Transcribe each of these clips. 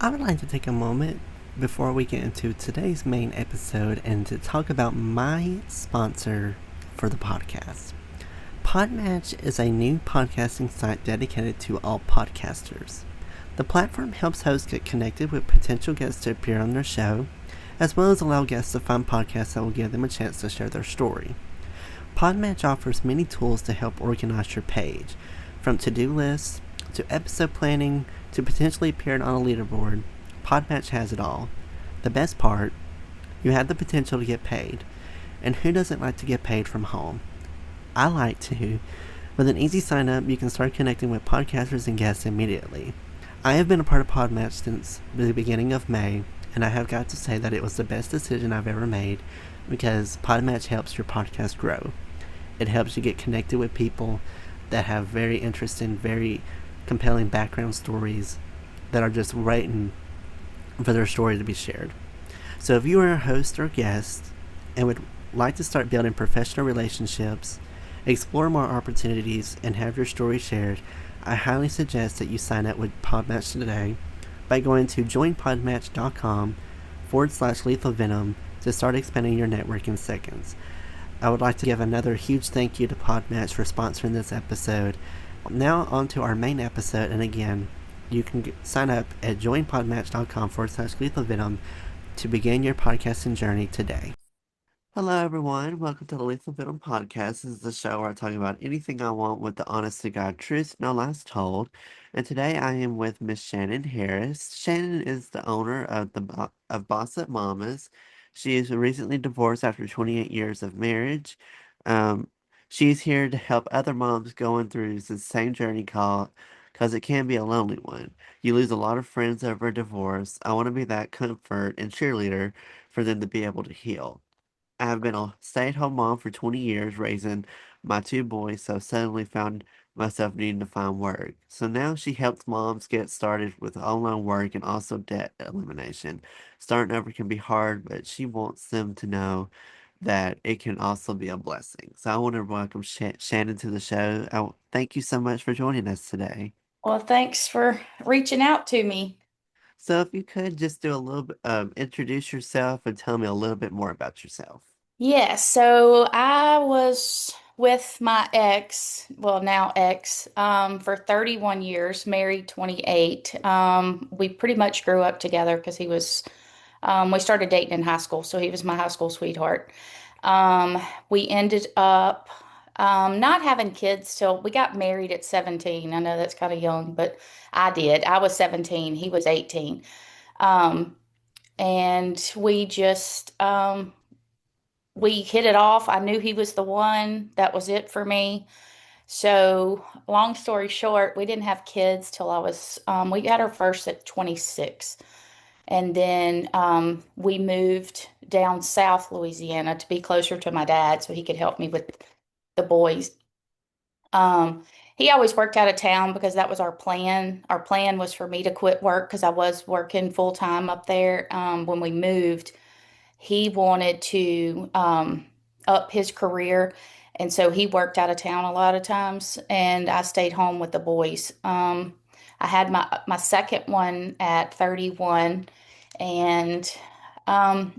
I would like to take a moment before we get into today's main episode and to talk about my sponsor for the podcast. Podmatch is a new podcasting site dedicated to all podcasters. The platform helps hosts get connected with potential guests to appear on their show, as well as allow guests to find podcasts that will give them a chance to share their story. Podmatch offers many tools to help organize your page, from to-do lists to episode planning to potentially appearing on a leaderboard. Podmatch has it all. The best part, you have the potential to get paid. And who doesn't like to get paid from home? I like to. With an easy sign up, you can start connecting with podcasters and guests immediately. I have been a part of Podmatch since the beginning of May, and I have got to say that it was the best decision I've ever made because Podmatch helps your podcast grow. It helps you get connected with people that have very interesting, very compelling background stories that are just waiting for their story to be shared. So if you are a host or guest and would like to start building professional relationships, explore more opportunities, and have your story shared, I highly suggest that you sign up with Podmatch today by going to joinpodmatch.com/lethal venom to start expanding your network in seconds. I would like to give another huge thank you to Podmatch for sponsoring this episode. Now on to our main episode, and again, you can sign up at joinpodmatch.com/lethal venom to begin your podcasting journey today. Hello, everyone. Welcome to the Lethal Venom Podcast. This is the show where I talk about anything I want with the honest to God truth, no lies told. And today I am with Miss Shannon Harris. Shannon is the owner of Boss Up Mamas. She is recently divorced after 28 years of marriage. Um, she's here to help other moms going through the same journey called because it can be a lonely one. You lose a lot of friends over a divorce. I want to be that comfort and cheerleader for them to be able to heal. I have been a stay-at-home mom for 20 years, raising my two boys, so suddenly found myself needing to find work. So now she helps moms get started with online work and also debt elimination. Starting over can be hard, but she wants them to know that it can also be a blessing. So I want to welcome Shannon to the show. Thank you so much for joining us today. Well, thanks for reaching out to me. So if you could just do a little bit, introduce yourself and tell me a little bit more about yourself. Yes, so I was with my ex, well, now ex, for 31 years, married 28. We pretty much grew up together because we started dating in high school, so he was my high school sweetheart. We ended up not having kids till we got married at 17. I know that's kind of young, but I did. I was 17, he was 18. Um, and we hit it off. I knew he was the one. That was it for me. So, long story short, we didn't have kids till we got our first at 26. And then we moved down South Louisiana to be closer to my dad so he could help me with the boys. Um, he always worked out of town because that was our plan. Our plan was for me to quit work because I was working full time up there when we moved. He wanted to up his career, and so he worked out of town a lot of times, and I stayed home with the boys. I had my second one at 31, and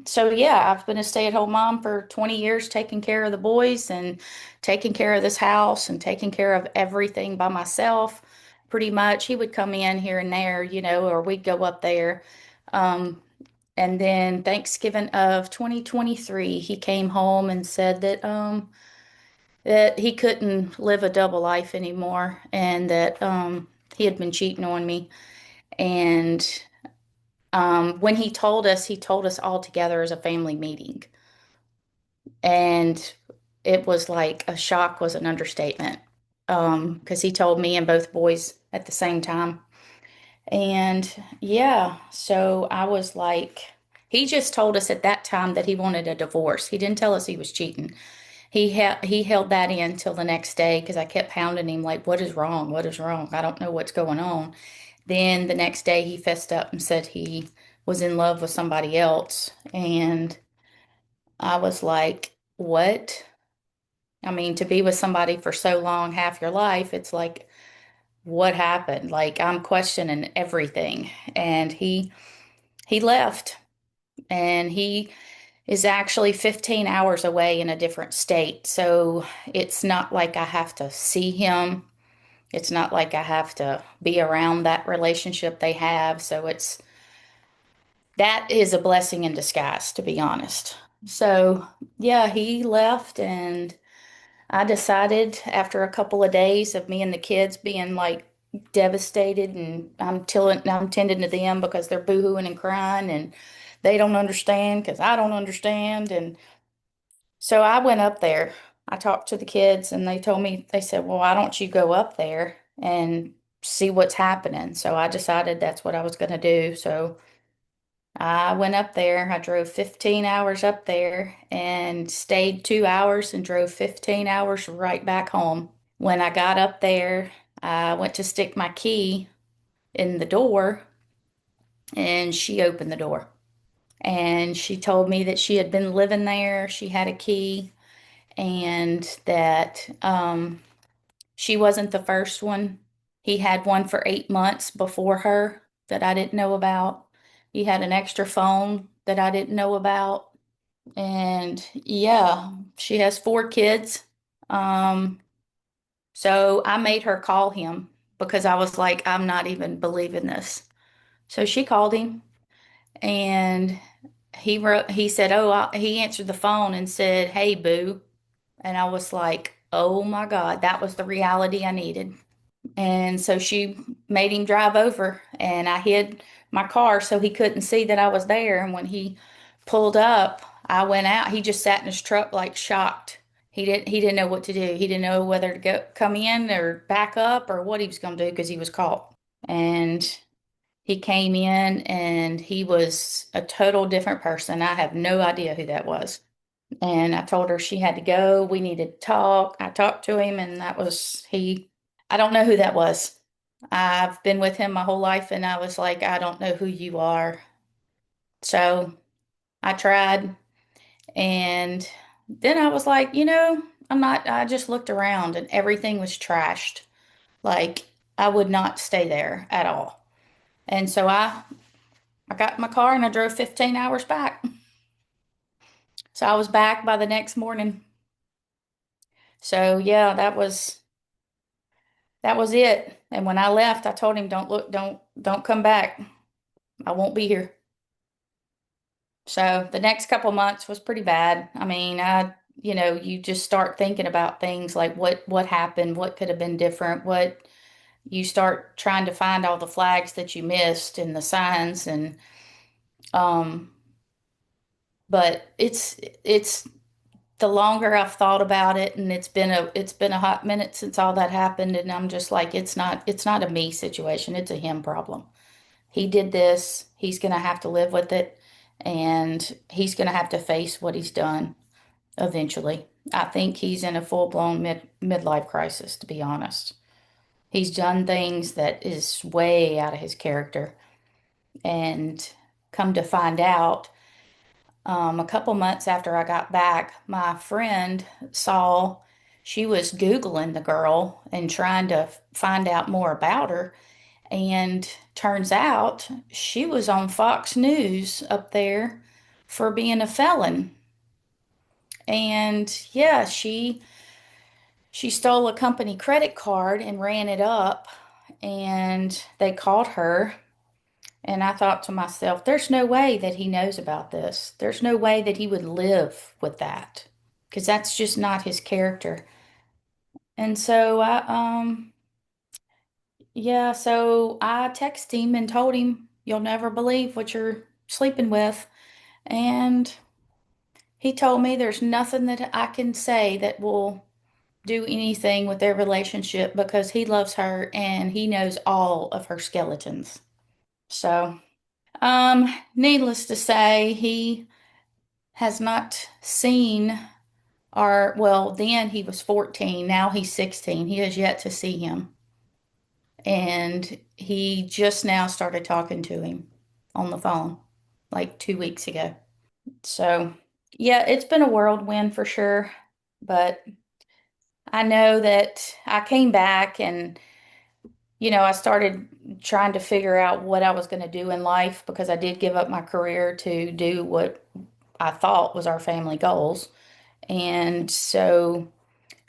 so yeah, I've been a stay-at-home mom for 20 years, taking care of the boys and taking care of this house and taking care of everything by myself. Pretty much, he would come in here and there, or we'd go up there. Um, and then Thanksgiving of 2023, he came home and said that he couldn't live a double life anymore and that he had been cheating on me. And when he told us all together as a family meeting. And it was like a shock was an understatement. Because he told me and both boys at the same time. And yeah, so I was like, he just told us at that time that he wanted a divorce. He didn't tell us he was cheating. He held that in till the next day because I kept pounding him like, "What is wrong? What is wrong? I don't know what's going on." Then the next day he fessed up and said he was in love with somebody else, and I was like, "What?" I mean, to be with somebody for so long, half your life, it's like what happened? Like I'm questioning everything. And he left and he is actually 15 hours away in a different state. So it's not like I have to see him. It's not like I have to be around that relationship they have. So that is a blessing in disguise, to be honest. So yeah, he left and I decided after a couple of days of me and the kids being like devastated and I'm tending to them because they're boohooing and crying and they don't understand because I don't understand. And so I went up there. I talked to the kids and they told me, they said, well, why don't you go up there and see what's happening? So I decided that's what I was going to do. So I went up there. I drove 15 hours up there and stayed 2 hours and drove 15 hours right back home. When I got up there, I went to stick my key in the door and she opened the door. And she told me that she had been living there. She had a key and that she wasn't the first one. He had one for 8 months before her that I didn't know about. He had an extra phone that I didn't know about. And yeah, she has 4 kids. Um, so I made her call him because I was like, I'm not even believing this. So she called him and he said, oh, he answered the phone and said, hey, boo. And I was like, oh my God, that was the reality I needed. And so she made him drive over, and I hid my car so he couldn't see that I was there. And when he pulled up, I went out. He just sat in his truck like shocked. He didn't know what to do. He didn't know whether to go come in or back up or what he was going to do because he was caught. And he came in and he was a total different person. I have no idea who that was. And I told her she had to go. We needed to talk. I talked to him, and that was he. I don't know who that was. I've been with him my whole life, and I was like, I don't know who you are. So I tried, and then I was like, I'm not, I just looked around and everything was trashed. Like, I would not stay there at all. And so I got in my car and I drove 15 hours back. So I was back by the next morning. So yeah, that was it. And when I left, I told him, don't look, don't come back. I won't be here. So the next couple months was pretty bad. I mean, you just start thinking about things like what happened, what could have been different, what you start trying to find all the flags that you missed and the signs and um but it's the longer I've thought about it and it's been a hot minute since all that happened and I'm just like it's not a me situation, it's a him problem. He did this, he's going to have to live with it, and he's going to have to face what he's done eventually. I think he's in a full-blown midlife crisis, to be honest. He's done things that is way out of his character. And come to find out, a couple months after I got back, my friend saw she was Googling the girl and trying to find out more about her. And turns out she was on Fox News up there for being a felon. And yeah, she stole a company credit card and ran it up and they caught her. And I thought to myself, there's no way that he knows about this. There's no way that he would live with that because that's just not his character. And so I texted him and told him, you'll never believe what you're sleeping with. And he told me there's nothing that I can say that will do anything with their relationship because he loves her and he knows all of her skeletons. So, needless to say, he has not seen well, then he was 14, now he's 16. He has yet to see him. And he just now started talking to him on the phone like 2 weeks ago. So, yeah, it's been a whirlwind for sure. But I know that I came back and, I started trying to figure out what I was going to do in life because I did give up my career to do what I thought was our family goals. And so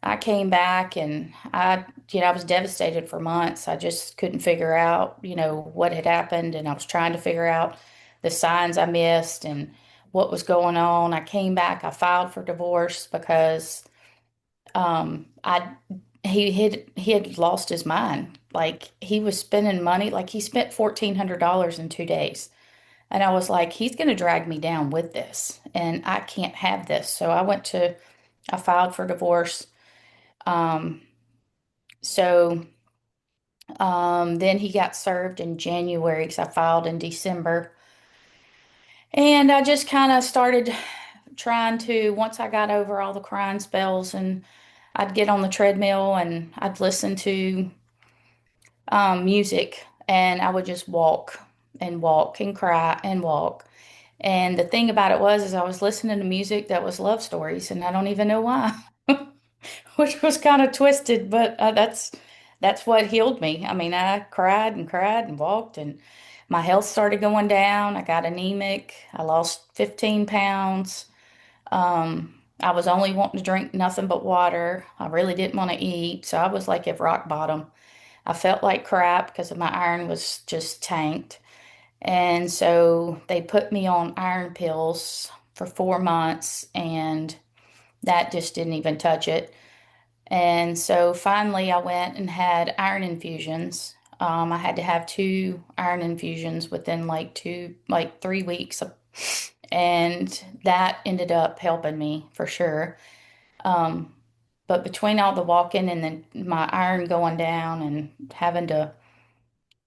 I came back and I was devastated for months. I just couldn't figure out, what had happened. And I was trying to figure out the signs I missed and what was going on. I came back, I filed for divorce because I he had lost his mind. Like he was spending money, like he spent $1,400 in 2 days. And I was like, he's going to drag me down with this, and I can't have this. So I filed for divorce. Um, so then he got served in January because I filed in December. And I just kind of started trying to, once I got over all the crying spells, and I'd get on the treadmill and I'd listen to music, and I would just walk and walk and cry and walk. And the thing about it was, is I was listening to music that was love stories, and I don't even know why, which was kind of twisted, but that's what healed me. I mean, I cried and walked, and my health started going down. I got anemic. I lost 15 pounds. I was only wanting to drink nothing but water. I really didn't want to eat, so I was like at rock bottom. I felt like crap because my iron was just tanked. And so they put me on iron pills for 4 months, and that just didn't even touch it. And so finally, I went and had iron infusions. I had to have two iron infusions within like 3 weeks. And that ended up helping me for sure. Um, but between all the walking and then my iron going down and having to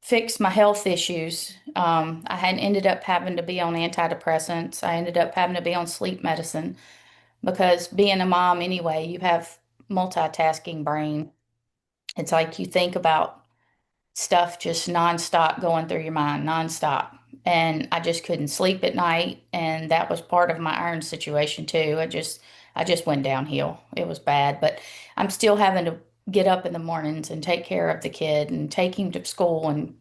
fix my health issues. I had ended up having to be on antidepressants. I ended up having to be on sleep medicine because being a mom anyway, you have multitasking brain. It's like you think about stuff just nonstop going through your mind, nonstop. And I just couldn't sleep at night, and that was part of my iron situation too. I just went downhill. It was bad, but I'm still having to get up in the mornings and take care of the kid and take him to school and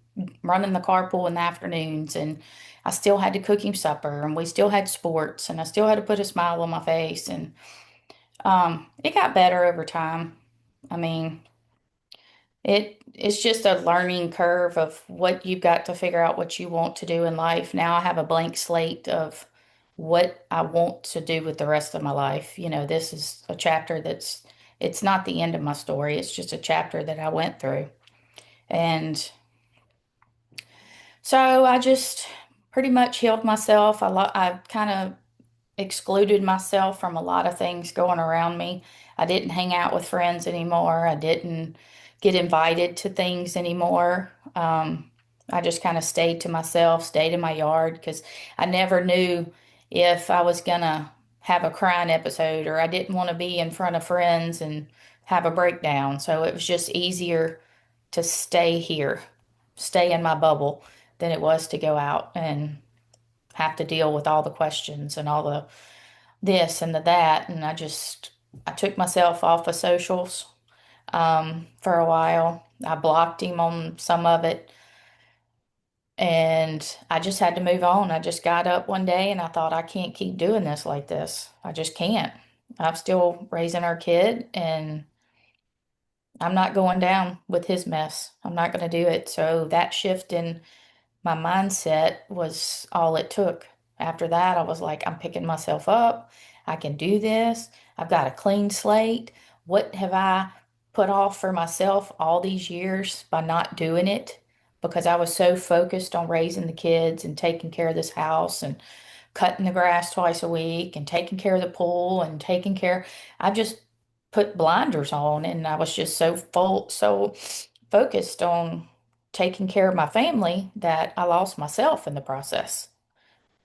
running the carpool in the afternoons, and I still had to cook him supper, and we still had sports, and I still had to put a smile on my face, and it got better over time. I mean, it's just a learning curve of what you've got to figure out what you want to do in life. Now I have a blank slate of what I want to do with the rest of my life. This is a chapter it's not the end of my story. It's just a chapter that I went through. And so I just pretty much healed myself. I kind of excluded myself from a lot of things going around me. I didn't hang out with friends anymore. I didn't get invited to things anymore. I just kind of stayed to myself, stayed in my yard because I never knew if I was gonna have a crying episode or I didn't want to be in front of friends and have a breakdown. So it was just easier to stay here, stay in my bubble than it was to go out and have to deal with all the questions and all the this and the that. And I took myself off of socials for a while. I blocked him on some of it, and I just had to move on. I just got up one day and I thought, I can't keep doing this like this. I just can't. I'm still raising our kid, and I'm not going down with his mess. I'm not going to do it. So that shift in my mindset was all it took. After that, I was like, I'm picking myself up. I can do this. I've got a clean slate. What have I put off for myself all these years by not doing it? Because I was so focused on raising the kids and taking care of this house and cutting the grass twice a week and taking care of the pool and taking care. I just put blinders on, and I was just so focused on taking care of my family that I lost myself in the process.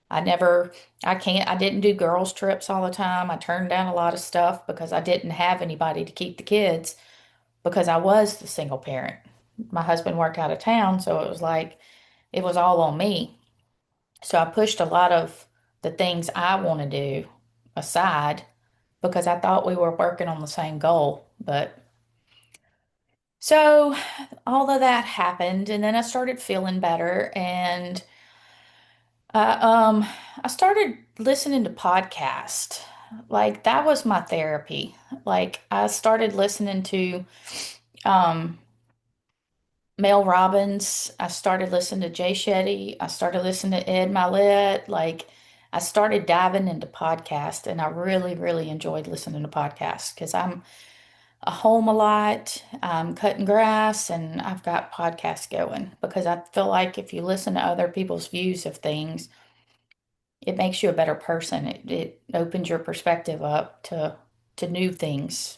I never, I didn't do girls' trips all the time. I turned down a lot of stuff because I didn't have anybody to keep the kids because I was the single parent. My husband worked out of town, so it was like it was all on me. So I pushed a lot of the things I want to do aside because I thought we were working on the same goal. But So all of that happened, and then I started feeling better, and I, um, I started listening to podcasts. Like that was my therapy. Like I started listening to um, Mel Robbins. I started listening to Jay Shetty. I started listening to Ed Milet. Like I started diving into podcasts, and I really, really enjoyed listening to podcasts because I'm home a lot. I'm cutting grass, and I've got podcasts going because I feel like if you listen to other people's views of things, it makes you a better person. It opens your perspective up to new things,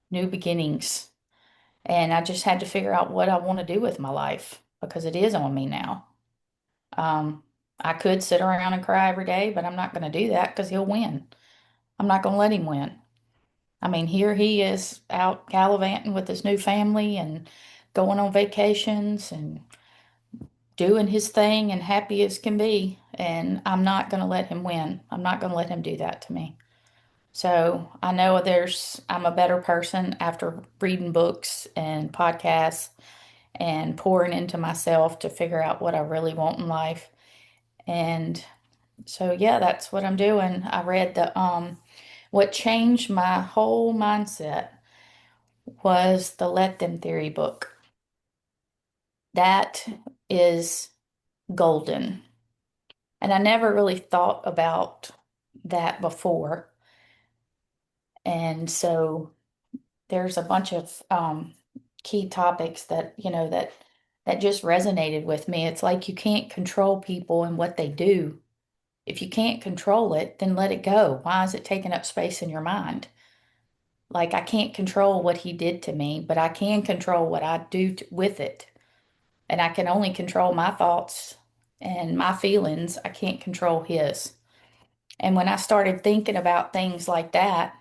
new beginnings. And I just had to figure out what I want to do with my life because it is on me now. Um, I could sit around and cry every day, but I'm not going to do that because he'll win. I'm not going to let him win. I mean, here he is out gallivanting with his new family and going on vacations and doing his thing and happy as can be. And I'm not going to let him win. I'm not going to let him do that to me. So I know I'm a better person after reading books and podcasts and pouring into myself to figure out what I really want in life. And so, yeah, that's what I'm doing. I read what changed my whole mindset was the Let Them Theory book. That is golden. And I never really thought about that before. And so there's a bunch of key topics that, that just resonated with me. It's like you can't control people and what they do. If you can't control it, then let it go. Why is it taking up space in your mind? Like I can't control what he did to me, but I can control what I do with it. And I can only control my thoughts and my feelings. I can't control his. And when I started thinking about things like that,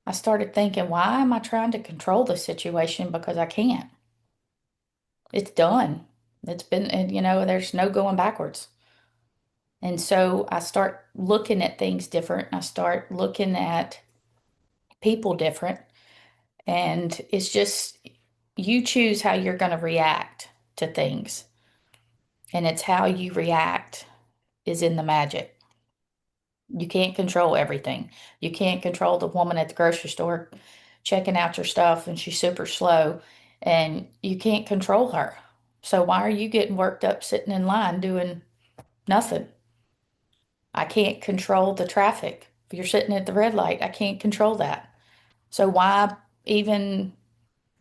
I started thinking, why am I trying to control the situation? Because I can't. It's done. It's been, and there's no going backwards. And so I start looking at things different. I start looking at people different. And it's just, you choose how you're going to react to things. And it's how you react is in the magic. You can't control everything. You can't control the woman at the grocery store checking out your stuff and she's super slow and you can't control her. So why are you getting worked up sitting in line doing nothing? I can't control the traffic. If you're sitting at the red light, I can't control that. So why even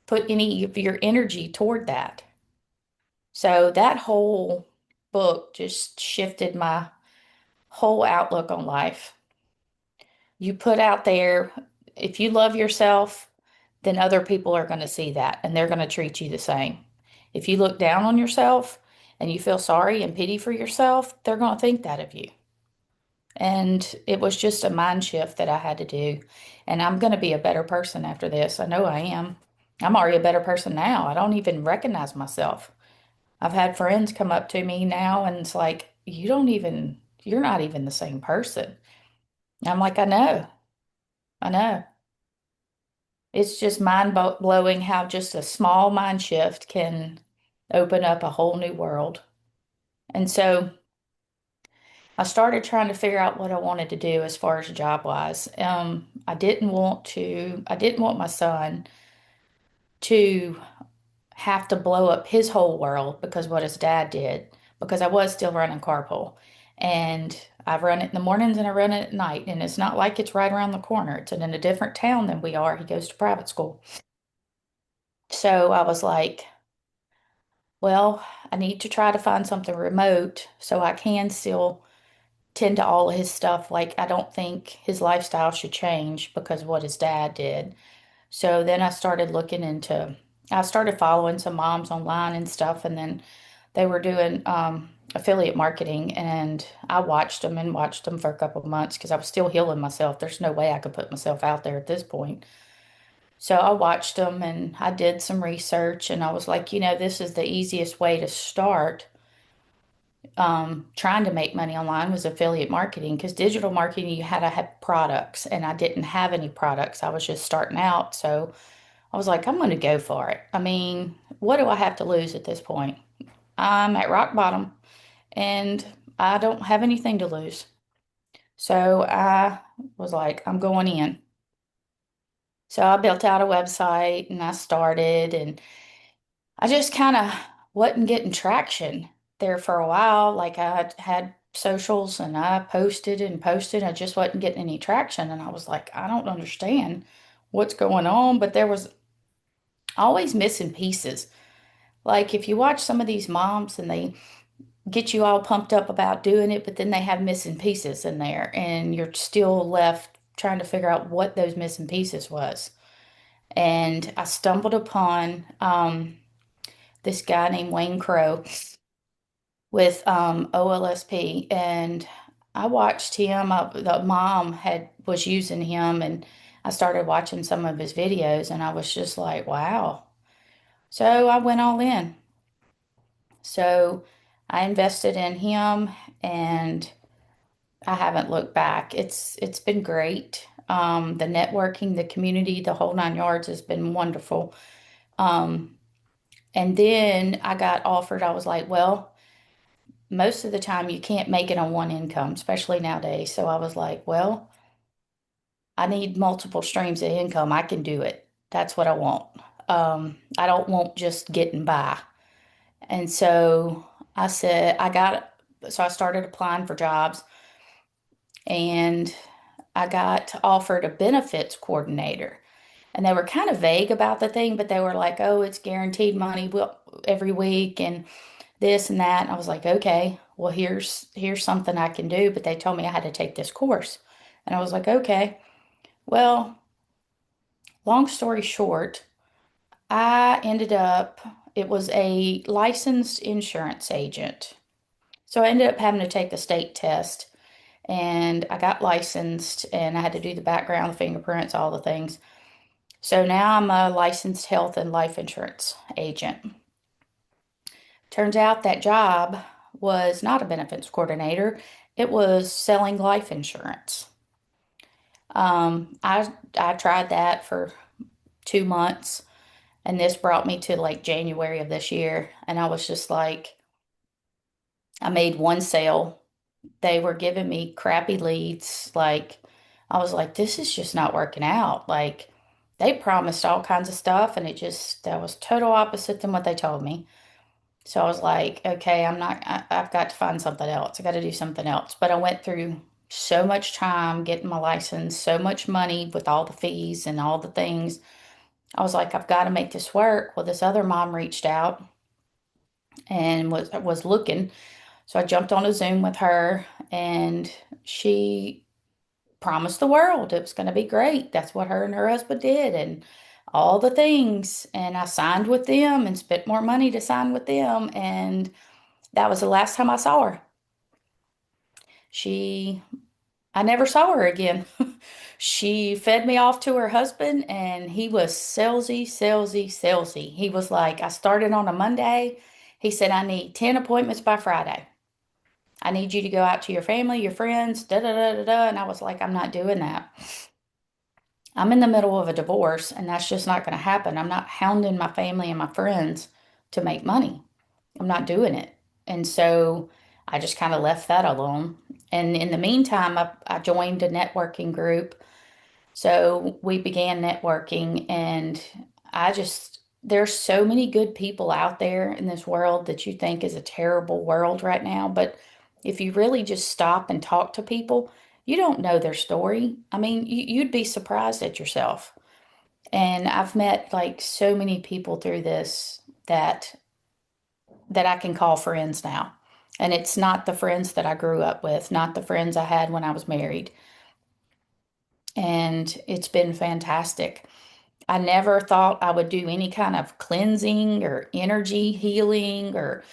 put any of your energy toward that? So that whole book just shifted my whole outlook on life. You put out there, if you love yourself, then other people are going to see that and they're going to treat you the same. If you look down on yourself and you feel sorry and pity for yourself, they're going to think that of you. And it was just a mind shift that I had to do. And I'm going to be a better person after this. I know I am. I'm already a better person now. I don't even recognize myself. I've had friends come up to me now and it's like, you're not even the same person. I'm like, I know. It's just blowing how just a small mind shift can open up a whole new world. And so I started trying to figure out what I wanted to do as far as job wise. I didn't want my son to have to blow up his whole world because what his dad did, because I was still running carpool. And I run it in the mornings and I run it at night. And it's not like it's right around the corner. It's in a different town than we are. He goes to private school. So I was like, well, I need to try to find something remote so I can still tend to all of his stuff. Like, I don't think his lifestyle should change because of what his dad did. So then I started following some moms online and stuff, and then they were doing affiliate marketing, and I watched them for a couple of months because I was still healing myself. There's no way I could put myself out there at this point. So I watched them and I did some research, and I was like, this is the easiest way to start trying to make money online was affiliate marketing because digital marketing, you had to have products, and I didn't have any products. I was just starting out. So I was like, I'm going to go for it. I mean, what do I have to lose at this point? I'm at rock bottom and I don't have anything to lose. So I was like, I'm going in. So I built out a website and I started, and I just kind of wasn't getting traction there for a while. Like I had socials and I posted and posted. I just wasn't getting any traction. And I was like, I don't understand what's going on. But there was always missing pieces. Like if you watch some of these moms and they get you all pumped up about doing it, but then they have missing pieces in there and you're still left trying to figure out what those missing pieces was. And I stumbled upon this guy named Wayne Crow with OLSP, and I watched him. The mom had was using him, and I started watching some of his videos, and I was just like, wow. So I went all in. So I invested in him, and I haven't looked back. It's been great. The networking, the community, the whole nine yards has been wonderful. Um, and then I got offered. I was like, well, most of the time you can't make it on one income, especially nowadays. So I was like, well, I need multiple streams of income. I can do it. That's what I want. I don't want just getting by. And so I said, so I started applying for jobs and I got offered a benefits coordinator. And they were kind of vague about the thing, but they were like, oh, it's guaranteed money every week and this and that. And I was like, okay, well, here's something I can do. But they told me I had to take this course. And I was like, okay. Well, long story short, I ended up, it was a licensed insurance agent. So I ended up having to take the state test and I got licensed and I had to do the background, the fingerprints, all the things. So now I'm a licensed health and life insurance agent. Turns out that job was not a benefits coordinator. It was selling life insurance. I tried that for 2 months, and this brought me to like January of this year, and I was just like, I made one sale. They were giving me crappy leads. Like, I was like, this is just not working out. Like, they promised all kinds of stuff, and that was total opposite than what they told me. So I was like, okay, I've got to find something else. I got to do something else. But I went through so much time getting my license, so much money with all the fees and all the things. I was like, I've got to make this work. Well, this other mom reached out and was looking. So I jumped on a Zoom with her and she promised the world it was going to be great. That's what her and her husband did and all the things. And I signed with them and spent more money to sign with them. And that was the last time I saw her. She, I never saw her again. She fed me off to her husband, and he was salesy, salesy, salesy. He was like, I started on a Monday. He said, I need 10 appointments by Friday. I need you to go out to your family, your friends, da da da da da. And I was like, I'm not doing that. I'm in the middle of a divorce, and that's just not going to happen. I'm not hounding my family and my friends to make money. I'm not doing it. And so I just kind of left that alone. And in the meantime, I joined a networking group. So we began networking, and there's so many good people out there in this world that you think is a terrible world right now. But if you really just stop and talk to people, you don't know their story. I mean, you'd be surprised at yourself. And I've met like so many people through this that I can call friends now. And it's not the friends that I grew up with, not the friends I had when I was married. And it's been fantastic. I never thought I would do any kind of cleansing or energy healing or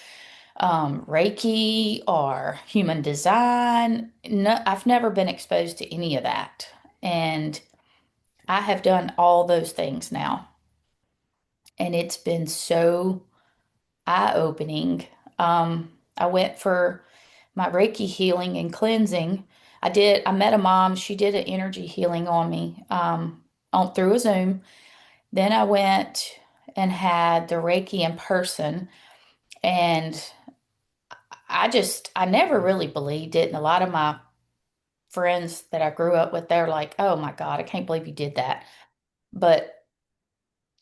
Reiki or human design. No, I've never been exposed to any of that. And I have done all those things now. And it's been so eye-opening. I went for my Reiki healing and cleansing. I met a mom, she did an energy healing on me through a Zoom. Then I went and had the Reiki in person, and I never really believed it. And a lot of my friends that I grew up with, they're like, oh my God, I can't believe you did that. But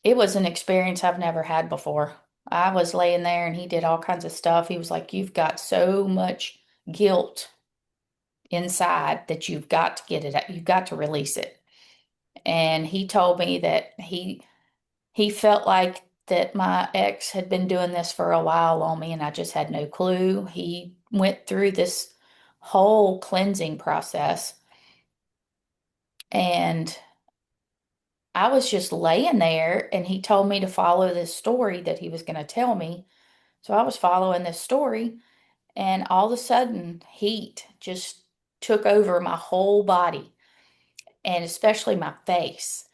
it was an experience I've never had before. I was laying there and he did all kinds of stuff. He was like, you've got so much guilt inside that you've got to get it out. You've got to release it. And he told me that he felt like that my ex had been doing this for a while on me and I just had no clue. He went through this whole cleansing process and I was just laying there and he told me to follow this story that he was going to tell me. So I was following this story and all of a sudden heat just took over my whole body and especially my face.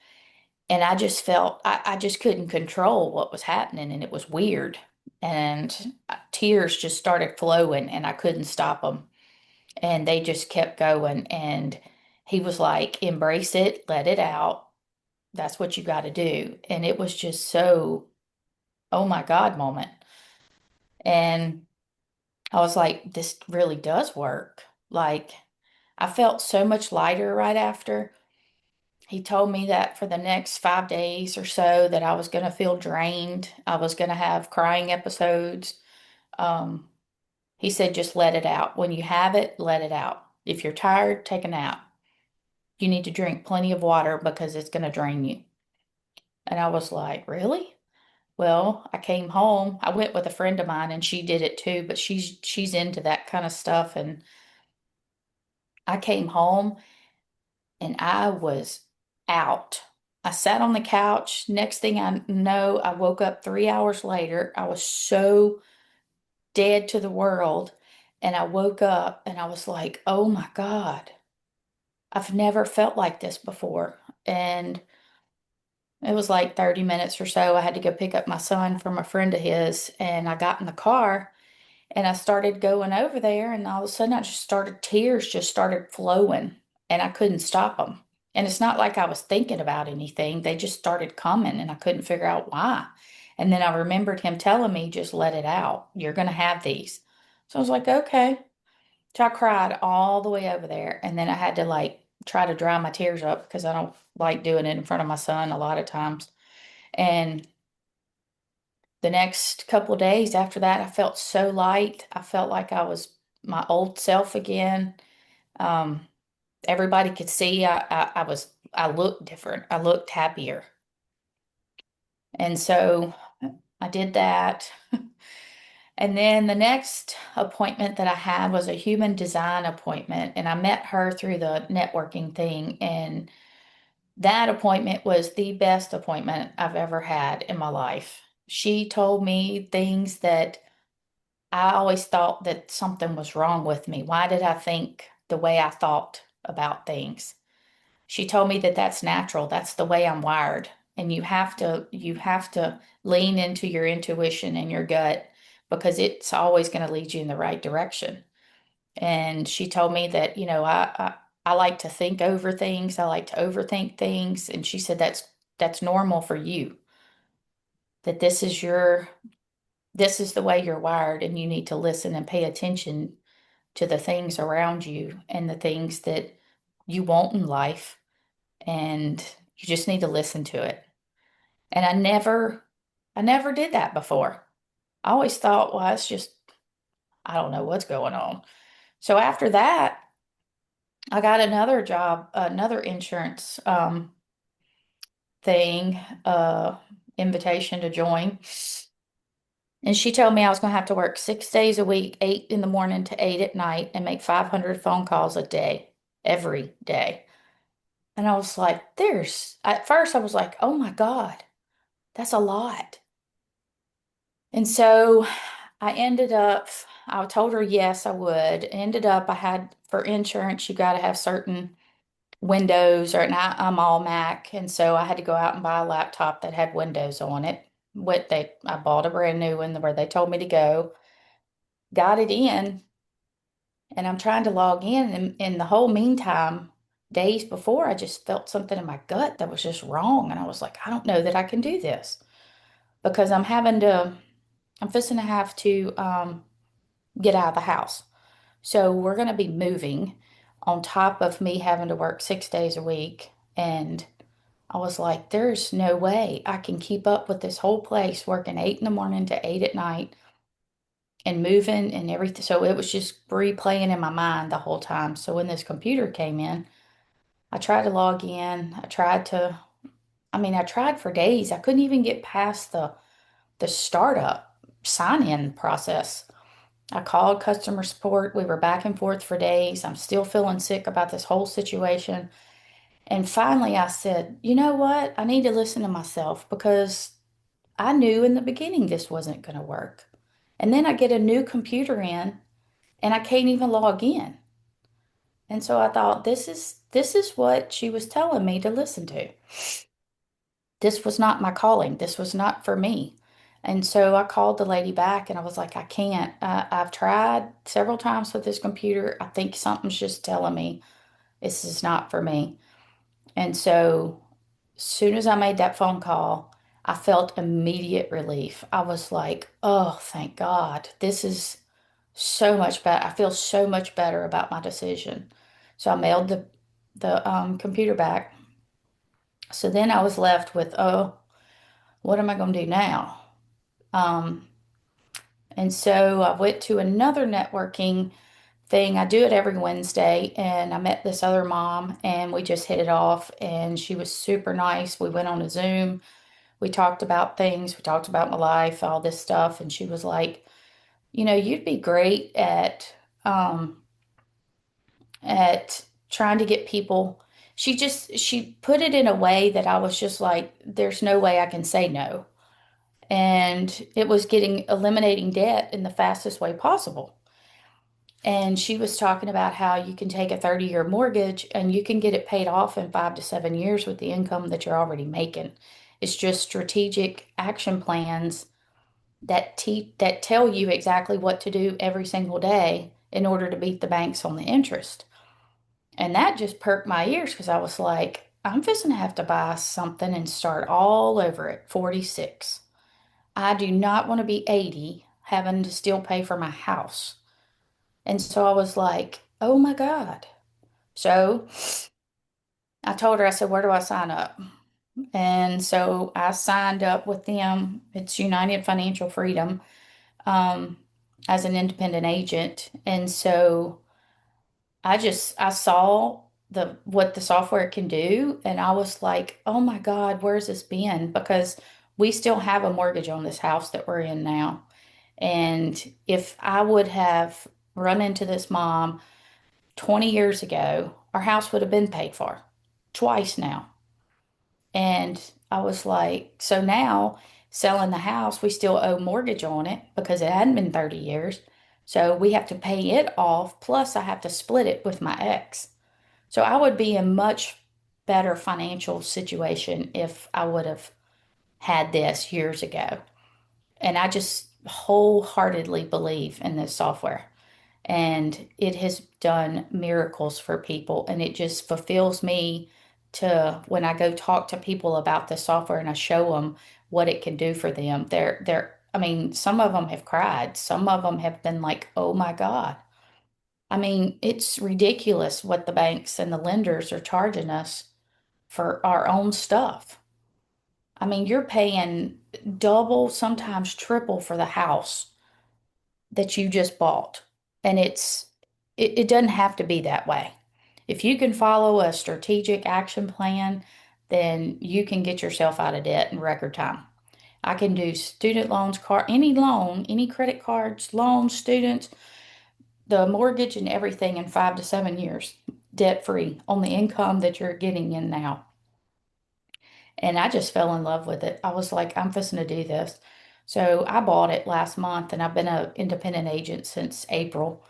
And I just felt I just couldn't control what was happening and it was weird. And tears just started flowing and I couldn't stop them. And they just kept going. And he was like, embrace it, let it out. That's what you got to do. And it was just so, oh my God moment. And I was like, this really does work. Like, I felt so much lighter right after. He told me that for the next 5 days or so that I was going to feel drained. I was going to have crying episodes. Um, he said, just let it out. When you have it, let it out. If you're tired, take a nap. You need to drink plenty of water because it's going to drain you. And I was like, really? Well, I came home. I went with a friend of mine and she did it too, but she's into that kind of stuff. And I came home and I was out. I sat on the couch. Next thing I know, I woke up 3 hours later. I was so dead to the world. And I woke up and I was like, oh my God, I've never felt like this before. And it was like 30 minutes or so. I had to go pick up my son from a friend of his. And I got in the car and I started going over there, and all of a sudden, tears just started flowing, and I couldn't stop them. And it's not like I was thinking about anything, they just started coming, and I couldn't figure out why. And then I remembered him telling me, just let it out. You're going to have these. So I was like, okay. So I cried all the way over there, and then I had to like try to dry my tears up because I don't like doing it in front of my son a lot of times. And the next couple of days after that, I felt so light. I felt like I was my old self again. Um, Everybody could see I looked different. I looked happier. And so I did that. And then the next appointment that I had was a human design appointment. And I met her through the networking thing. And that appointment was the best appointment I've ever had in my life. She told me things that I always thought that something was wrong with me. Why did I think the way I thought about things? She told me that that's natural. That's the way I'm wired. And you have to lean into your intuition and your gut because it's always going to lead you in the right direction. And she told me that, I like to think over things. I like to overthink things. And she said that's normal for you. That this is the way you're wired and you need to listen and pay attention to the things around you and the things that you want in life. And you just need to listen to it. And I never did that before. I always thought, well, it's just, I don't know what's going on. So after that, I got another job, another insurance thing, invitation to join. And she told me I was going to have to work 6 days a week, 8 in the morning to 8 at night, and make 500 phone calls a day, every day. And I was like, at first I was like, oh my God, that's a lot. And so I told her yes, I would. Ended up, for insurance, you got to have certain Windows, or and I'm all Mac. And so I had to go out and buy a laptop that had Windows on it. I bought a brand new one where they told me to go, got it in, and I'm trying to log in. And in the whole meantime, days before, I just felt something in my gut that was just wrong. And I was like, I don't know that I can do this because I'm fixing to have to get out of the house. So we're going to be moving on top of me having to work 6 days a week. And I was like, there's no way I can keep up with this whole place working 8 in the morning to 8 at night and moving and everything. So it was just replaying in my mind the whole time. So when this computer came in, I tried to log in. I tried for days. I couldn't even get past the startup sign-in process. I called customer support. We were back and forth for days. I'm still feeling sick about this whole situation. And finally, I said, you know what? I need to listen to myself because I knew in the beginning this wasn't going to work. And then I get a new computer in and I can't even log in. And so I thought, this is what she was telling me to listen to. This was not my calling. This was not for me. And so I called the lady back and I was like, I can't. I've tried several times with this computer. I think something's just telling me this is not for me. And so as soon as I made that phone call, I felt immediate relief. I was like, oh, thank God. This is so much better. I feel so much better about my decision. So I mailed the computer back. So then I was left with, oh, what am I going to do now? Um, and so I went to another networking thing. I do it every Wednesday, and I met this other mom, and we just hit it off. And she was super nice. We went on a Zoom. We talked about things. We talked about my life, all this stuff. And she was like, you'd be great at trying to get people. She put it in a way that I was just like, there's no way I can say no. And it was eliminating debt in the fastest way possible. And she was talking about how you can take a 30-year mortgage and you can get it paid off in 5 to 7 years with the income that you're already making. It's just strategic action plans that tell you exactly what to do every single day in order to beat the banks on the interest. And that just perked my ears because I was like, I'm just gonna have to buy something and start all over at 46. I do not want to be 80 having to still pay for my house. And so I was like, oh my God. So I told her, I said, where do I sign up? And so I signed up with them. It's United Financial Freedom, um, as an independent agent. And so I saw what the software can do, and I was like, oh my God, where's this been? Because we still have a mortgage on this house that we're in now. And if I would have run into this mom 20 years ago, our house would have been paid for twice now. And I was like, so now selling the house, we still owe mortgage on it because it hadn't been 30 years. So we have to pay it off. Plus, I have to split it with my ex. So I would be in much better financial situation if I would have had this years ago. And I just wholeheartedly believe in this software. And it has done miracles for people. And it just fulfills me to when I go talk to people about the software and I show them what it can do for them. Some of them have cried. Some of them have been like, oh my God. It's ridiculous what the banks and the lenders are charging us for our own stuff. You're paying double, sometimes triple for the house that you just bought. And it doesn't have to be that way. If you can follow a strategic action plan, then you can get yourself out of debt in record time. I can do student loans, any loan, any credit cards, loans, students, the mortgage and everything in 5 to 7 years, debt free on the income that you're getting in now. And I just fell in love with it. I was like, I'm fixing to do this. So I bought it last month and I've been an independent agent since April.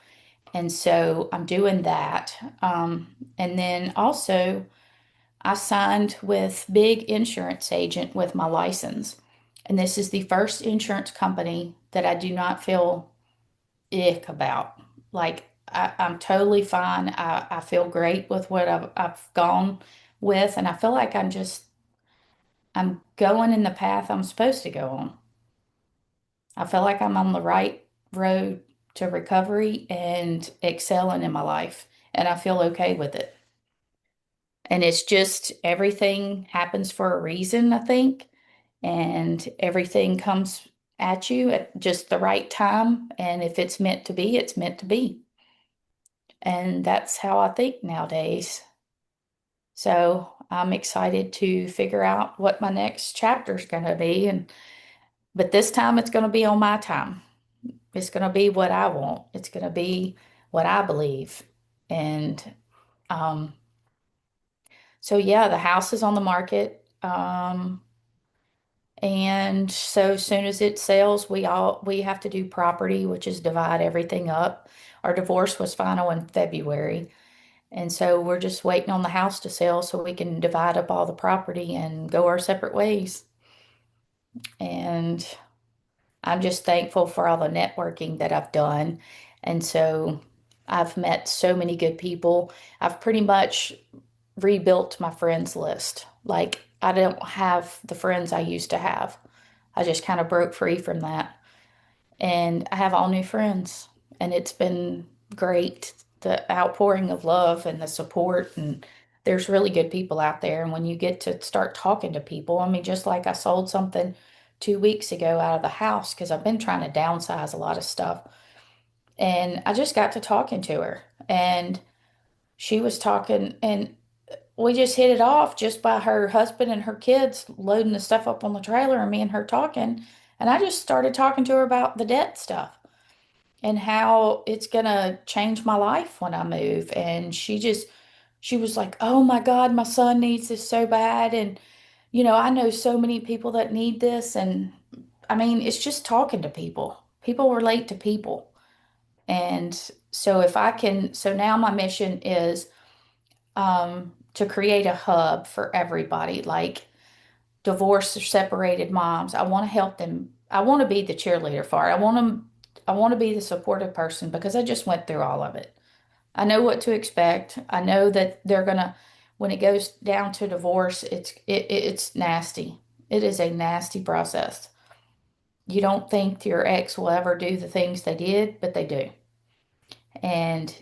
And so I'm doing that. And then also, I signed with big insurance agent with my license. And this is the first insurance company that I do not feel ick about. Like, I'm totally fine. I feel great with what I've gone with, and I feel like I'm going in the path I'm supposed to go on. I feel like I'm on the right road to recovery and excelling in my life, and I feel okay with it. And it's just everything happens for a reason, I think, and everything comes at you at just the right time. And if it's meant to be, it's meant to be. And that's how I think nowadays. So I'm excited to figure out what my next chapter is going to be. And but this time it's going to be on my time. It's going to be what I want. It's going to be what I believe. And um, so yeah, the house is on the market. And so as soon as it sells, we have to do property, which is divide everything up. Our divorce was final in February. And so we're just waiting on the house to sell so we can divide up all the property and go our separate ways. And I'm just thankful for all the networking that I've done. And so I've met so many good people. I've pretty much rebuilt my friends list. Like, I don't have the friends I used to have. I just kind of broke free from that. And I have all new friends. And it's been great. The outpouring of love and the support. And there's really good people out there. And when you get to start talking to people, I mean, just like I sold something 2 weeks ago out of the house because I've been trying to downsize a lot of stuff. And I just got to talking to her. And she was talking, and we just hit it off just by her husband and her kids loading the stuff up on the trailer and me and her talking. And I just started talking to her about the debt stuff and how it's gonna change my life when I move. And she was like, "Oh my God, my son needs this so bad." And, I know so many people that need this. And I mean, it's just talking to people. People relate to people. And so so now my mission is to create a hub for everybody, like divorced or separated moms. I want to help them. I want to be the cheerleader for it. I want to be the supportive person because I just went through all of it. I know what to expect. I know that when it goes down to divorce, it's nasty. It is a nasty process. You don't think your ex will ever do the things they did, but they do. And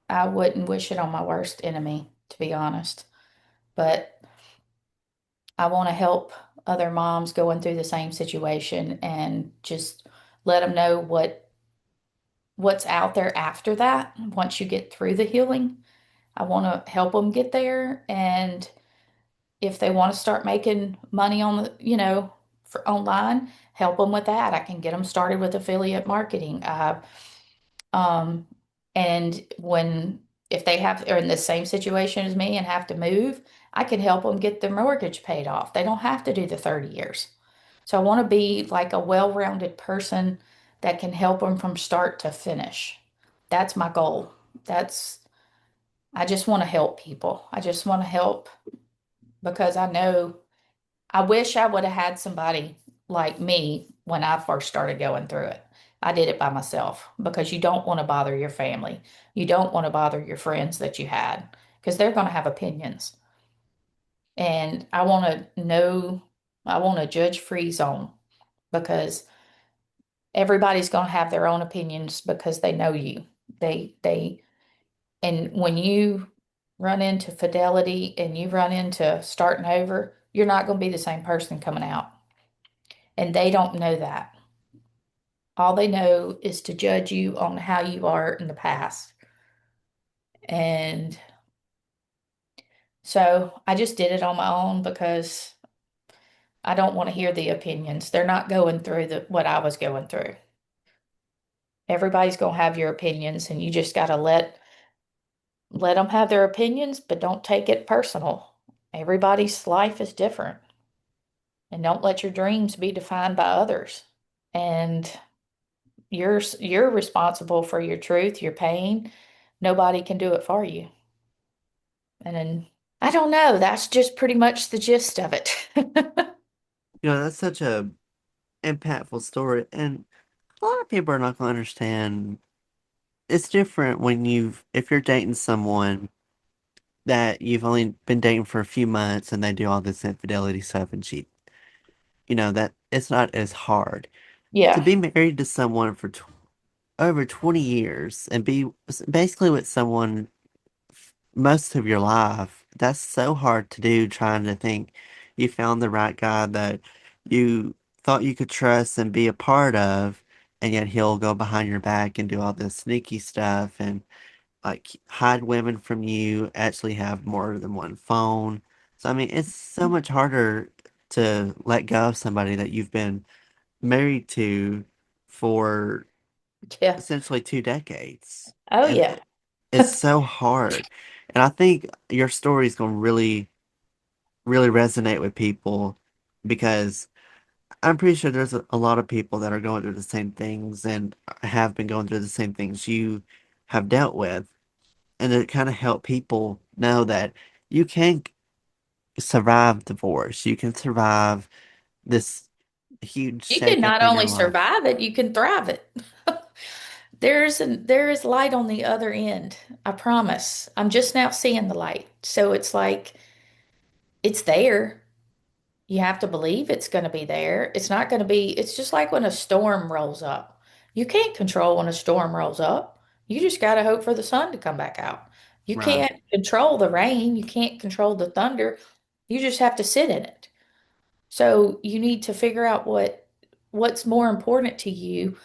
I wouldn't wish it on my worst enemy, to be honest. But I want to help other moms going through the same situation and just let them know what's out there after that. Once you get through the healing, I want to help them get there. And if they want to start making money on for online, help them with that. I can get them started with affiliate marketing. Um, and if they are in the same situation as me and have to move, I can help them get their mortgage paid off. They don't have to do the 30 years. So I want to be like a well-rounded person that can help them from start to finish. That's my goal. I just want to help people. I just want to help because I wish I would have had somebody like me when I first started going through it. I did it by myself because you don't want to bother your family. You don't want to bother your friends that you had because they're going to have opinions. And I want a judge-free zone because everybody's going to have their own opinions because they know you. And when you run into fidelity and you run into starting over, you're not going to be the same person coming out. And they don't know that. All they know is to judge you on how you are in the past. And so I just did it on my own because I don't want to hear the opinions. They're not going through what I was going through. Everybody's going to have your opinions and you just got to let them have their opinions, but don't take it personal. Everybody's life is different. And don't let your dreams be defined by others. And you're responsible for your truth, your pain. Nobody can do it for you. And then I don't know, that's just pretty much the gist of it. That's such a impactful story, and a lot of people are not going to understand it's different when if you're dating someone that you've only been dating for a few months and they do all this infidelity stuff and cheat. That it's not as hard to Yeah. be married to someone for over 20 years and be basically with someone most of your life. That's so hard to do, trying to think you found the right guy that you thought you could trust and be a part of, and yet he'll go behind your back and do all this sneaky stuff and like hide women from you, actually have more than one phone. So, I mean, it's so much harder to let go of somebody that you've been married to for Yeah. essentially 2 decades. Oh, And yeah. it's so hard. And I think your story is going to really, really resonate with people because I'm pretty sure there's a lot of people that are going through the same things and have been going through the same things you have dealt with. And to kind of help people know that you can survive divorce, you can survive this huge You can shakeup not in your only life. survive it, you can thrive it. There is light on the other end. I promise. I'm just now seeing the light. So it's like it's there. You have to believe it's going to be there. It's not going to be, it's just like when a storm rolls up. You can't control when a storm rolls up. You just got to hope for the sun to come back out. You Right. can't control the rain. You can't control the thunder. You just have to sit in it. So you need to figure out what's more important to you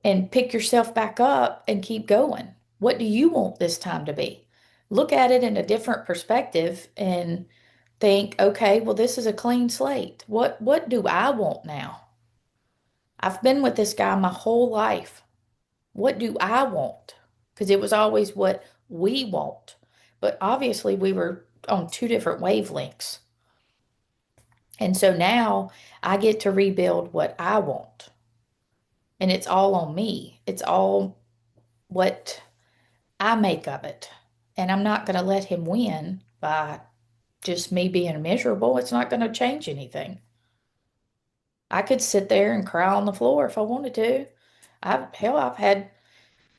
and pick yourself back up and keep going. What do you want this time to be? Look at it in a different perspective and think, okay, well, this is a clean slate. What do I want now? I've been with this guy my whole life. What do I want? Because it was always what we want. But obviously we were on two different wavelengths. And so now I get to rebuild what I want. And it's all on me. It's all what I make of it. And I'm not going to let him win by just me being miserable. It's not going to change anything. I could sit there and cry on the floor if I wanted to. I've had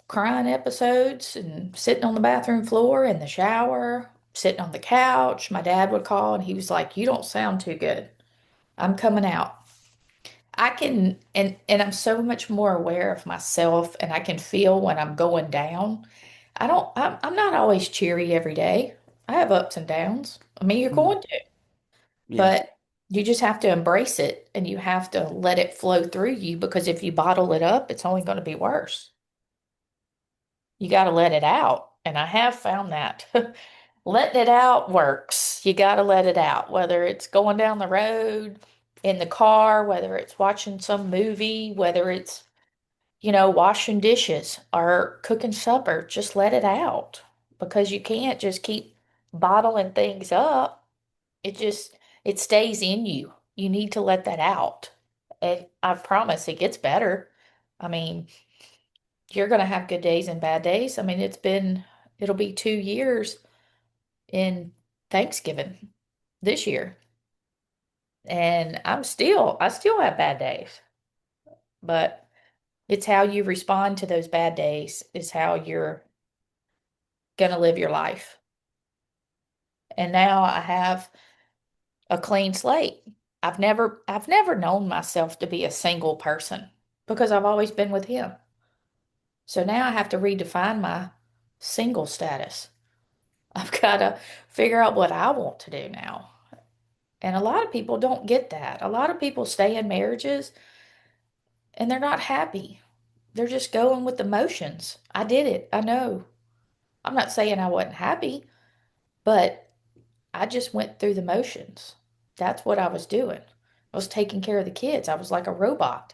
crying episodes and sitting on the bathroom floor in the shower, sitting on the couch. My dad would call and he was like, "You don't sound too good. I'm coming out." I can and I'm so much more aware of myself and I can feel when I'm going down. I'm not always cheery every day. I have ups and downs. I mean, you're Mhm. going to, Yeah. but you just have to embrace it and you have to let it flow through you because if you bottle it up, it's only going to be worse. You got to let it out. And I have found that letting it out works. You got to let it out, whether it's going down the road, in the car, whether it's watching some movie, whether it's, washing dishes or cooking supper, just let it out because you can't just keep bottling things up. It just, it stays in you. You need to let that out. And I promise it gets better. I mean, you're going to have good days and bad days. I mean, it'll be 2 years in Thanksgiving this year. And I still have bad days, but it's how you respond to those bad days is how you're going to live your life. And now I have a clean slate. I've never known myself to be a single person because I've always been with him. So now I have to redefine my single status. I've got to figure out what I want to do now. And a lot of people don't get that. A lot of people stay in marriages and they're not happy. They're just going with the motions. I did it. I know. I'm not saying I wasn't happy, but I just went through the motions. That's what I was doing. I was taking care of the kids. I was like a robot.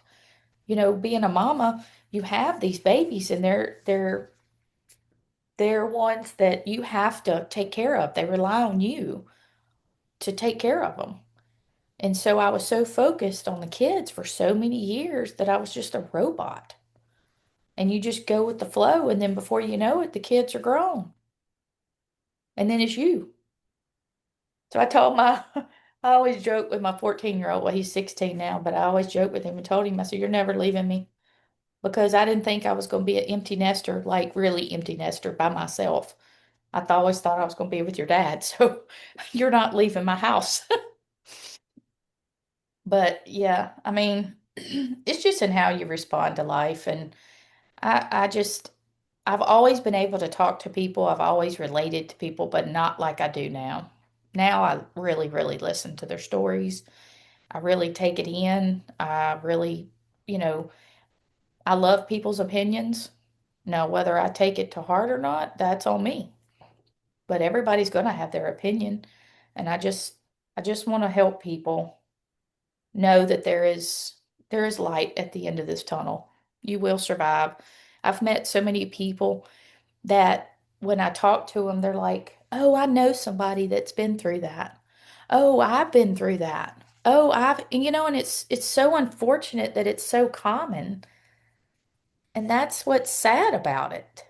Being a mama, you have these babies and they're ones that you have to take care of. They rely on you to take care of them. And so I was so focused on the kids for so many years that I was just a robot. And you just go with the flow. And then before you know it, the kids are grown. And then it's you. So I told I always joke with my 14-year-old. Well, he's 16 now, but I always joke with him and told him, I said, "You're never leaving me. because I didn't think I was going to be an empty nester, like really empty nester by myself. Always thought I was going to be with your dad, so you're not leaving my house. But yeah, I mean, it's just in how you respond to life. And I just, I've always been able to talk to people. I've always related to people, but not like I do now. Now I really, really listen to their stories. I really take it in. I really, you know, I love people's opinions. Now, whether I take it to heart or not, that's on me. But everybody's going to have their opinion. And I just want to help people know that there is light at the end of this tunnel. You will survive. I've met so many people that when I talk to them, they're like, "Oh, I know somebody that's been through that. Oh, I've been through that. Oh, and it's so unfortunate that it's so common. And that's what's sad about it.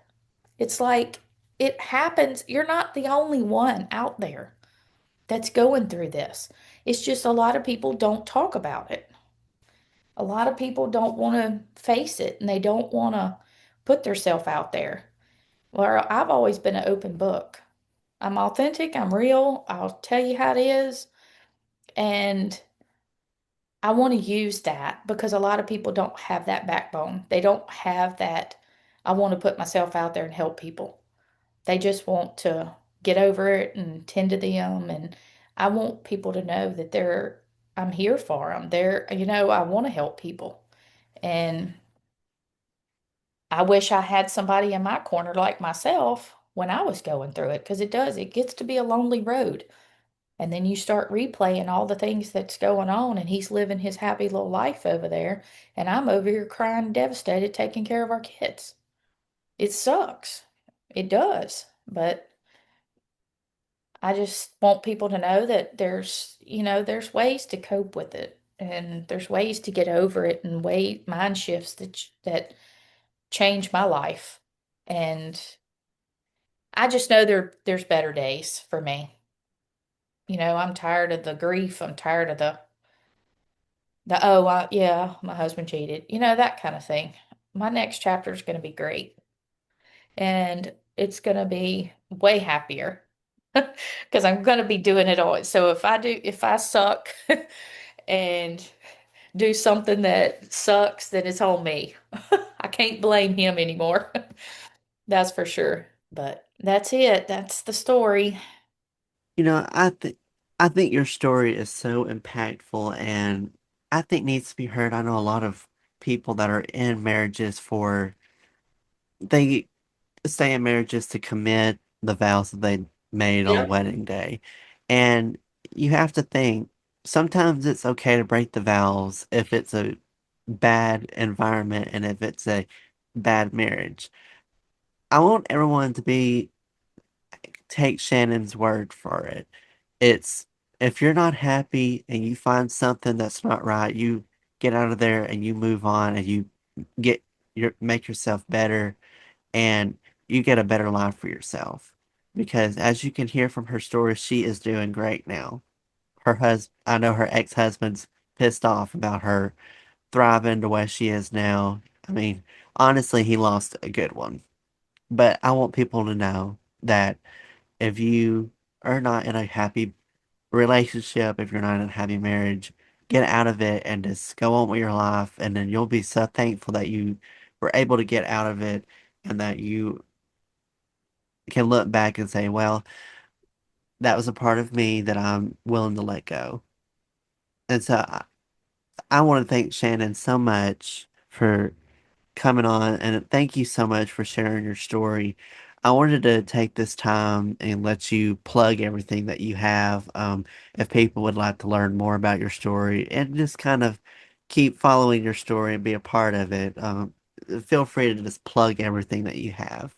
It's like it happens. You're not the only one out there that's going through this. It's just a lot of people don't talk about it. A lot of people don't want to face it and they don't want to put themselves out there. Well, I've always been an open book. I'm authentic, I'm real, I'll tell you how it is. And I want to use that because a lot of people don't have that backbone. They don't have that. I want to put myself out there and help people. They just want to get over it and tend to them. And I want people to know that I'm here for them. I want to help people. And I wish I had somebody in my corner like myself when I was going through it because it gets to be a lonely road. And then you start replaying all the things that's going on, and he's living his happy little life over there, and I'm over here crying, devastated, taking care of our kids. It sucks. It does. But I just want people to know that there's ways to cope with it, and there's ways to get over it, and mind shifts that change my life. And I just know there's better days for me. I'm tired of the grief. I'm tired of yeah, my husband cheated. That kind of thing. My next chapter is going to be great, and it's going to be way happier because I'm going to be doing it all. So if I suck and do something that sucks, then it's on me. I can't blame him anymore. That's for sure. But that's it. That's the story. You know, I think your story is so impactful and I think needs to be heard. I know a lot of people that are in marriages for they stay in marriages to commit the vows that they made on Yep. wedding day. And you have to think sometimes it's okay to break the vows if it's a bad environment and if it's a bad marriage. I want everyone to be take Shannon's word for it. It's if you're not happy and you find something that's not right, you get out of there and you move on and you get make yourself better and you get a better life for yourself. Because as you can hear from her story, she is doing great now. I know her ex-husband's pissed off about her thriving the way she is now. I mean, honestly, he lost a good one. But I want people to know that if you are not in a happy relationship, if you're not in a happy marriage, get out of it and just go on with your life. And then you'll be so thankful that you were able to get out of it and that you can look back and say, well, that was a part of me that I'm willing to let go. And so I want to thank Shannon so much for coming on and thank you so much for sharing your story. I wanted to take this time and let you plug everything that you have. If people would like to learn more about your story and just kind of keep following your story and be a part of it, feel free to just plug everything that you have.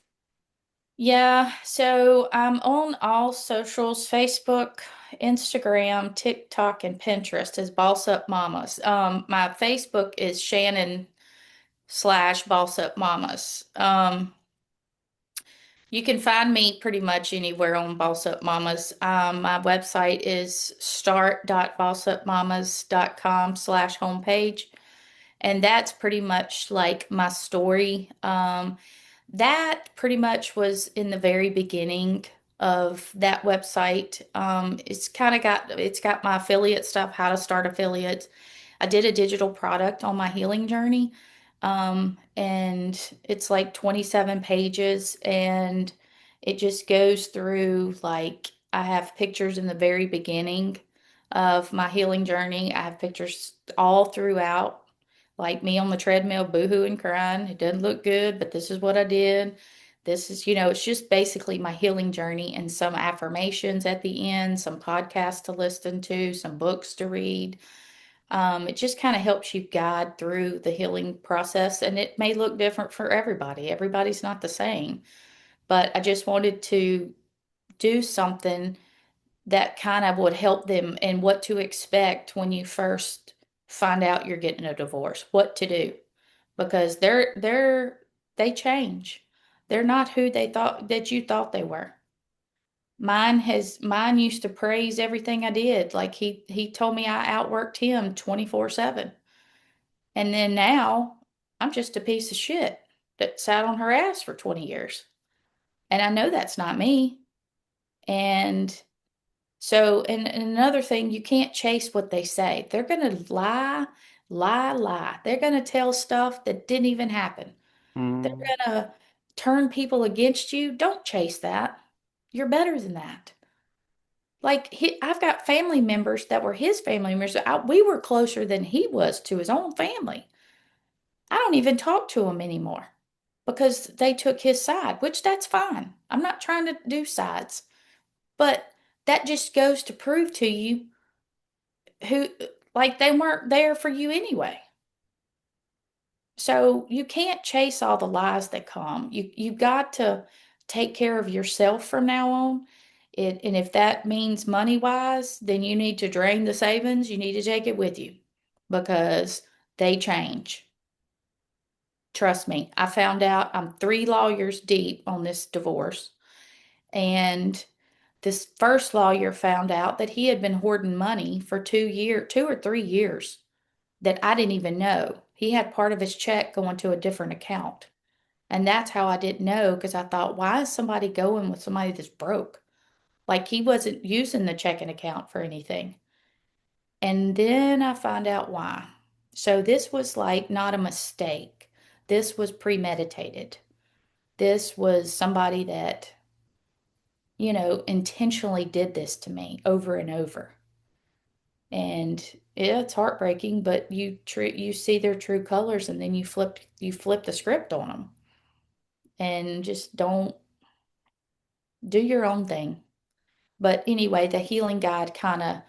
Yeah, so I'm on all socials, Facebook, Instagram, TikTok, and Pinterest as Boss Up Mamas. My Facebook is Shannon / Boss Up Mamas. You can find me pretty much anywhere on Boss Up Mamas. My website is start.bossupmamas.com / homepage. And that's pretty much like my story. That pretty much was in the very beginning of that website. It's got my affiliate stuff, how to start affiliates. I did a digital product on my healing journey. And it's like 27 pages, and it just goes through, like, I have pictures in the very beginning of my healing journey. I have pictures all throughout, like me on the treadmill, boohooing, crying. It doesn't look good, but this is what I did. This is, it's just basically my healing journey, and some affirmations at the end, some podcasts to listen to, some books to read. It just kind of helps you guide through the healing process, and it may look different for everybody. Everybody's not the same, but I just wanted to do something that kind of would help them and what to expect when you first find out you're getting a divorce, what to do, because they change. They're not who they thought that you thought they were. Mine used to praise everything I did. Like he told me I outworked him 24/7. And then now I'm just a piece of shit that sat on her ass for 20 years. And I know that's not me. And and another thing, you can't chase what they say. They're going to lie, lie, lie. They're going to tell stuff that didn't even happen. They're Mm, going to turn people against you. Don't chase that. You're better than that. Like, I've got family members that were his family members. We were closer than he was to his own family. I don't even talk to him anymore because they took his side, which that's fine. I'm not trying to do sides, but that just goes to prove to you who, like, they weren't there for you anyway. So you can't chase all the lies that come. You got to take care of yourself from now on. And if that means money wise, then you need to drain the savings. You need to take it with you because they change. Trust me. I found out I'm 3 lawyers deep on this divorce. And this first lawyer found out that he had been hoarding money for 2 or 3 years that I didn't even know. He had part of his check going to a different account. And that's how I didn't know, because I thought, why is somebody going with somebody that's broke? Like, he wasn't using the checking account for anything. And then I find out why. So this was like not a mistake. This was premeditated. This was somebody that, intentionally did this to me over and over. And yeah, it's heartbreaking, but you see their true colors, and then you flip the script on them, and just don't do your own thing. But anyway, the healing guide kind of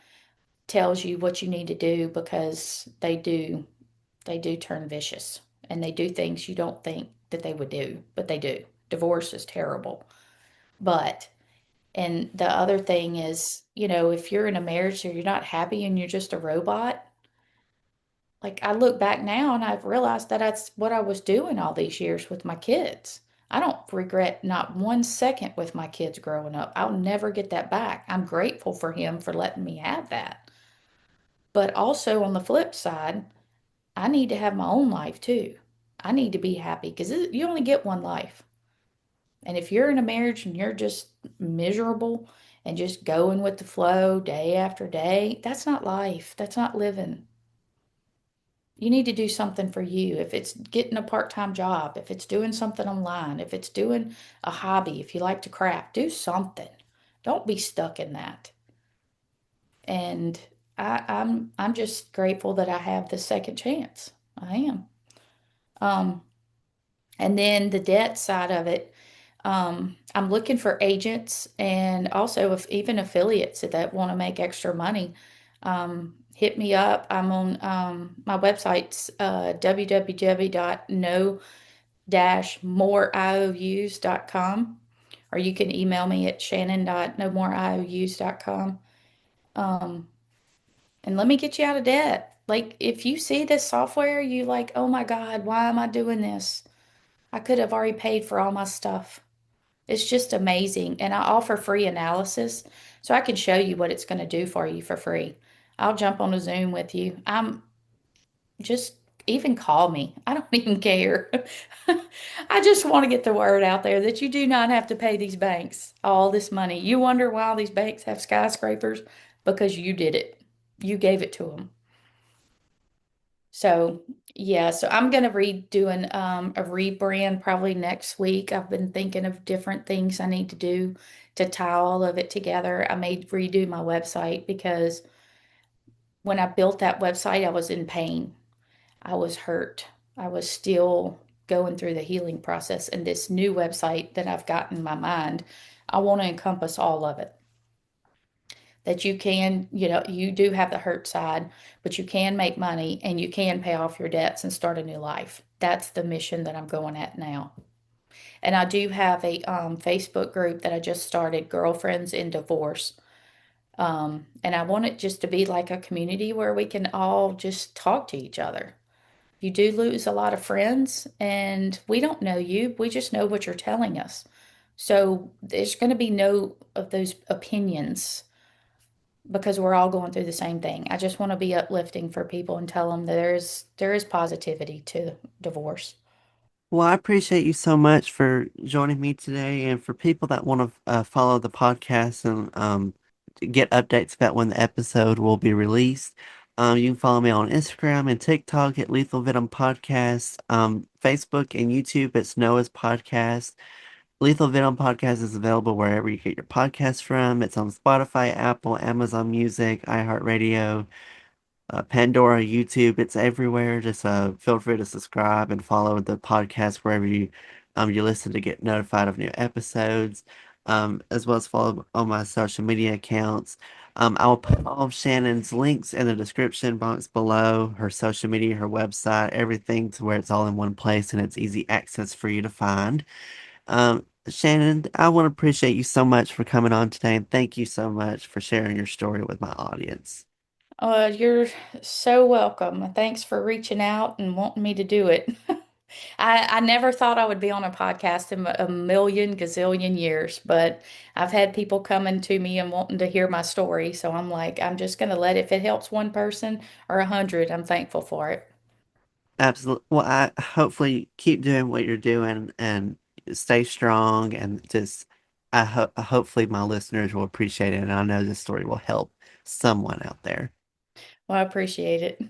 tells you what you need to do, because they do turn vicious, and they do things you don't think that they would do, but they do. Divorce is terrible. But And the other thing is, if you're in a marriage or you're not happy and you're just a robot, like, I look back now and I've realized that that's what I was doing all these years with my kids. I don't regret not 1 second with my kids growing up. I'll never get that back. I'm grateful for him for letting me have that. But also on the flip side, I need to have my own life too. I need to be happy, because you only get one life. And if you're in a marriage and you're just miserable and just going with the flow day after day, that's not life. That's not living. You need to do something for you. If it's getting a part-time job, if it's doing something online, if it's doing a hobby, if you like to craft, do something. Don't be stuck in that. And I'm just grateful that I have this second chance. I am. Um, and then the debt side of it, I'm looking for agents, and also if even affiliates that want to make extra money. Hit me up. I'm on my website's www.no-moreious.com, or you can email me at shannon.nomoreious.com. Um, and let me get you out of debt. Like, if you see this software, you like, oh my God, why am I doing this? I could have already paid for all my stuff. It's just amazing. And I offer free analysis, so I can show you what it's going to do for you for free. I'll jump on a Zoom with you. I'm just even call me. I don't even care. I just want to get the word out there that you do not have to pay these banks all this money. You wonder why these banks have skyscrapers? Because you did it. You gave it to them. So, yeah, so I'm gonna be doing a rebrand probably next week. I've been thinking of different things I need to do to tie all of it together. I may redo my website because when I built that website, I was in pain. I was hurt. I was still going through the healing process. And this new website that I've got in my mind, I want to encompass all of it. That you can, you do have the hurt side, but you can make money and you can pay off your debts and start a new life. That's the mission that I'm going at now. And I do have a Facebook group that I just started, Girlfriends in Divorce. And I want it just to be like a community where we can all just talk to each other. You do lose a lot of friends, and we don't know you. We just know what you're telling us. So there's going to be no of those opinions because we're all going through the same thing. I just want to be uplifting for people and tell them that there is positivity to divorce. Well, I appreciate you so much for joining me today, and for people that want to follow the podcast and to get updates about when the episode will be released. You can follow me on Instagram and TikTok at Lethal Venom Podcast, Facebook and YouTube. It's Noah's Podcast. Lethal Venom Podcast is available wherever you get your podcasts from. It's on Spotify, Apple, Amazon Music, iHeartRadio, Pandora, YouTube. It's everywhere. Just feel free to subscribe and follow the podcast wherever you listen to get notified of new episodes, as well as follow on my social media accounts. I will put all of Shannon's links in the description box below, her social media, her website, everything to where it's all in one place and it's easy access for you to find. Shannon, I want to appreciate you so much for coming on today, and thank you so much for sharing your story with my audience. You're so welcome. Thanks for reaching out and wanting me to do it. I never thought I would be on a podcast in a million gazillion years, but I've had people coming to me and wanting to hear my story. So I'm like, I'm just going to let it, if it helps one person or 100, I'm thankful for it. Absolutely. Well, I hopefully keep doing what you're doing and stay strong, and just I hope hopefully my listeners will appreciate it, and I know this story will help someone out there. Well, I appreciate it.